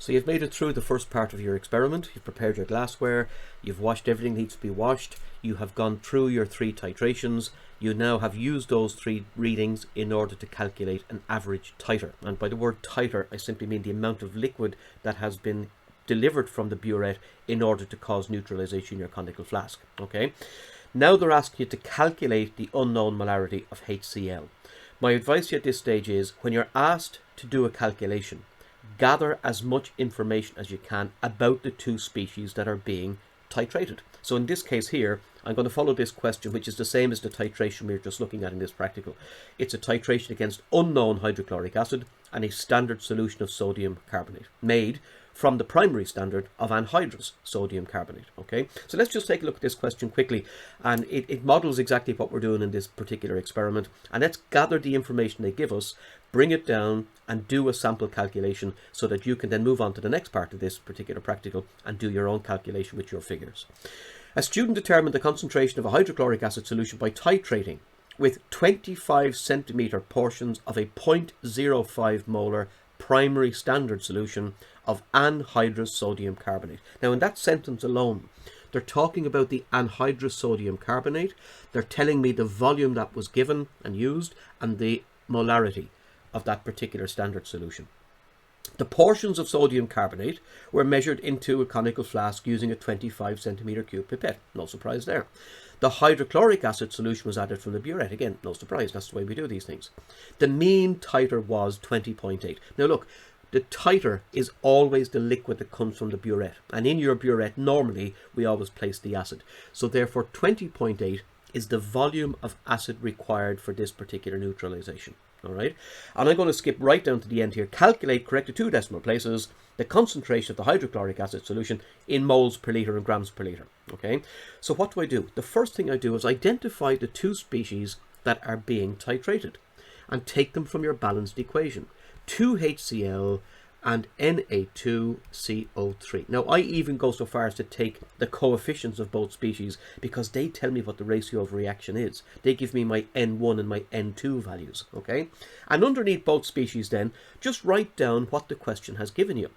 So you've made it through the first part of your experiment. You've prepared your glassware, you've washed everything that needs to be washed, you have gone through your 3 titrations, you now have used those 3 readings in order to calculate an average titer. And by the word titer, I simply mean the amount of liquid that has been delivered from the burette in order to cause neutralization in your conical flask. Okay. Now they're asking you to calculate the unknown molarity of HCl. My advice to you at this stage is, when you're asked to do a calculation, gather as much information as you can about the 2 species that are being titrated. So in this case here, I'm going to follow this question, which is the same as the titration we were just looking at in this practical. It's a titration against unknown hydrochloric acid and a standard solution of sodium carbonate, made from the primary standard of anhydrous sodium carbonate. Okay, so let's just take a look at this question quickly, and it models exactly what we're doing in this particular experiment. And let's gather the information they give us, bring it down and do a sample calculation, so that you can then move on to the next part of this particular practical and do your own calculation with your figures. A student determined the concentration of a hydrochloric acid solution by titrating with 25 centimeter portions of a 0.05 molar primary standard solution of anhydrous sodium carbonate. Now in that sentence alone, they're talking about the anhydrous sodium carbonate. They're telling me the volume that was given and used and the molarity of that particular standard solution. The portions of sodium carbonate were measured into a conical flask using a 25 centimeter cube pipette. No surprise there. The hydrochloric acid solution was added from the burette. Again, no surprise. That's the way we do these things. The mean titer was 20.8. Now look, the titer is always the liquid that comes from the burette. And in your burette, normally, we always place the acid. So therefore, 20.8 is the volume of acid required for this particular neutralization. All right, and I'm going to skip right down to the end here. Calculate, corrected 2 decimal places, the concentration of the hydrochloric acid solution in moles per litre and grams per litre. Okay, so what do? The first thing I do is identify the 2 species that are being titrated and take them from your balanced equation. 2HCl and Na2CO3. Now I even go so far as to take the coefficients of both species, because they tell me what the ratio of reaction is. They give me my N1 and my N2 values. Okay, and underneath both species then, just write down what the question has given you.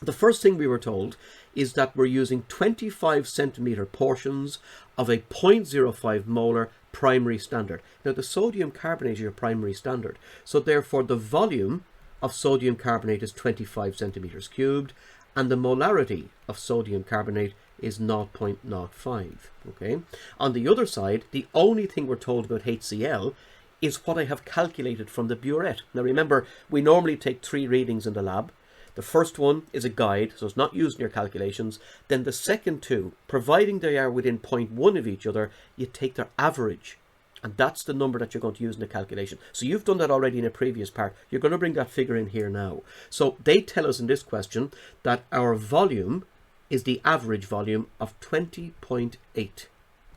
The first thing we were told is that we're using 25 centimeter portions of a 0.05 molar primary standard. Now the sodium carbonate is your primary standard, so therefore the volume of sodium carbonate is 25 centimeters cubed, and the molarity of sodium carbonate is 0.05. Okay. On the other side, the only thing we're told about HCl is what I have calculated from the burette. Now remember, we normally take 3 readings in the lab. The first one is a guide, so it's not used in your calculations. Then the second 2, providing they are within 0.1 of each other, you take their average. And that's the number that you're going to use in the calculation. So you've done that already in a previous part. You're going to bring that figure in here now. So they tell us in this question that our volume is the average volume of 20.8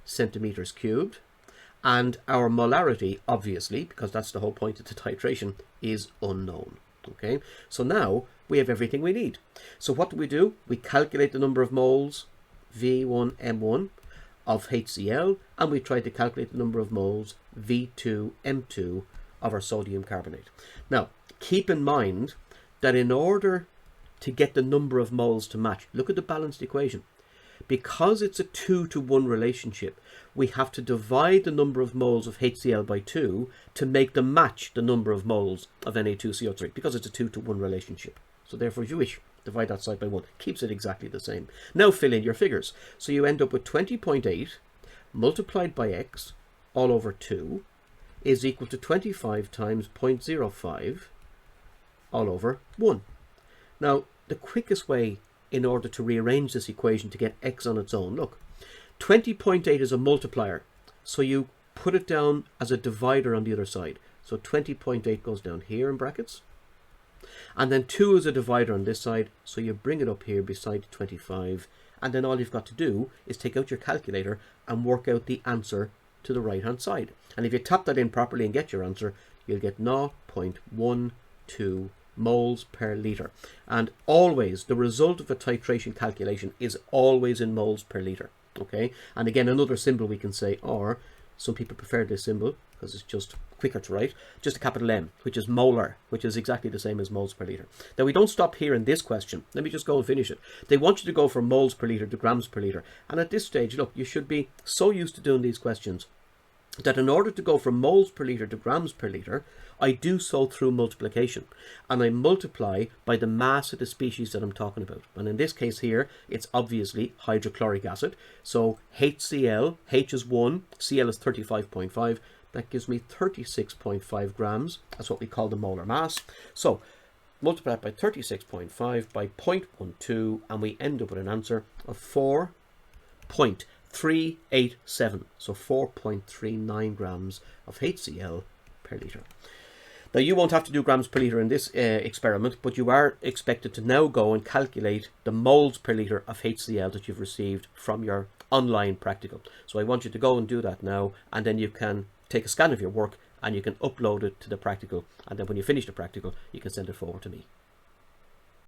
centimeters cubed. And our molarity, obviously, because that's the whole point of the titration, is unknown. Okay, so now we have everything we need. So what do? We calculate the number of moles, V1M1, of HCl, and we try to calculate the number of moles, V2M2, of our sodium carbonate. Now, keep in mind that in order to get the number of moles to match, look at the balanced equation. Because it's a 2-to-1 relationship, we have to divide the number of moles of HCl by 2 to make them match the number of moles of Na2CO3, because it's a 2-to-1 relationship. So therefore, if you wish, divide that side by 1. Keeps it exactly the same. Now fill in your figures. So you end up with 20.8 multiplied by x all over 2 is equal to 25 times 0.05 all over 1. Now, the quickest way in order to rearrange this equation to get x on its own, look, 20.8 is a multiplier, so you put it down as a divider on the other side. So 20.8 goes down here in brackets, and then 2 is a divider on this side, so you bring it up here beside 25, and then all you've got to do is take out your calculator and work out the answer to the right hand side. And if you tap that in properly and get your answer, you'll get 0.12 moles per litre. And always, the result of a titration calculation is always in moles per litre. Okay, and again, another symbol we can say, or some people prefer this symbol, because it's just quicker to write, just a capital M, which is molar, which is exactly the same as moles per litre. Now we don't stop here in this question. Let me just go and finish it. They want you to go from moles per litre to grams per litre. And at this stage, look, you should be so used to doing these questions that in order to go from moles per litre to grams per litre, I do so through multiplication. And I multiply by the mass of the species that I'm talking about. And in this case here, it's obviously hydrochloric acid. So HCl, H is 1, Cl is 35.5. That gives me 36.5 grams. That's what we call the molar mass. So multiply it by 36.5 by 0.12, and we end up with an answer of 4.387. So 4.39 grams of HCl per litre. Now you won't have to do grams per litre in this experiment, but you are expected to now go and calculate the moles per litre of HCl that you've received from your online practical. So I want you to go and do that now, and then you can take a scan of your work and you can upload it to the practical, and then when you finish the practical you can send it forward to me.